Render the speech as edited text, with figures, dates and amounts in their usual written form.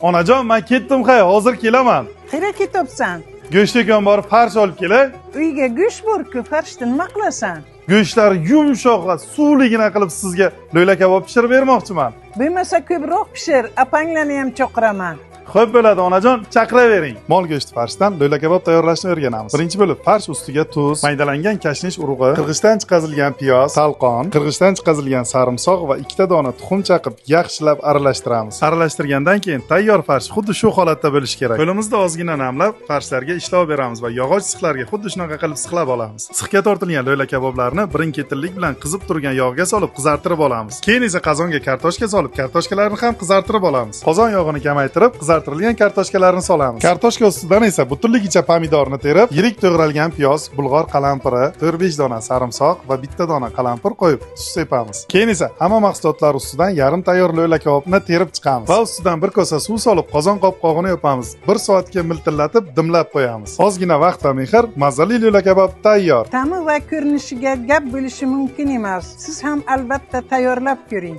Onajon, men ketdim, hozir kelaman. Qayerga ketyapsan? Go'shtga borib farsh olib kelay. Uyga go'sht bor-ku, farshni nima qilasan? Go'shtlar yumshoq va suvligina qilib sizga lo'la kabob pishirib bermoqchiman. Bo'lmasa ko'proq pishir, apanglarni ham chaqiraman. Xo'p bo'ladi onajon, chaqiravering. Mol go'shti farshdan lo'la kabob tayyorlashni o'rganamiz. Birinchi bo'lib farsh ustiga tuz, maydalangan kashnish urug'i, qirg'ichdan chiqazilgan piyoz, salqon, qirg'ichdan chiqazilgan sarimsoq va 2 dona tuxum chaqib yaxshilab aralashtiramiz. Aralashtirgandan keyin tayyor farsh xuddi shu holatda bo'lishi kerak. Qo'limizda ozgina namlab, farshlarga ishlov beramiz va yog'och sixlarga xuddi shunaqa qilib sixlab olamiz. Sixga tortilgan lo'la kaboblarni birin-ketinlik bilan qizib turgan yog'ga solib qizartirib olamiz. Keyin esa qozonga kartoshka solib, kartoshkalarni ham qizartirib olamiz. Qozon yog'ini kamaytirib, qizartirilgan kartoshkalarni solamiz. Kartoshka ustidan esa butunligicha pomidorni terib, yirik to'g'ralgan piyoz, bulg'or qalampiri, 4-5 dona sarimsoq va 1 dona qalampir qo'yib tuz sepamiz. Keyin esa hamma mahsulotlar ustidan yarim tayyor lo'la kabobni terib chiqamiz. Va ustidan bir kosa suv solib, qozon qopqog'ini yopamiz. 1 soatga miltillatib, dimlab qo'yamiz. Ozgina vaqt va mehr, mazali lo'la kabob tayyor. Ta'mi va ko'rinishiga gap bo'lishi mumkin emas. Siz ham albatta tayyorlab ko'ring.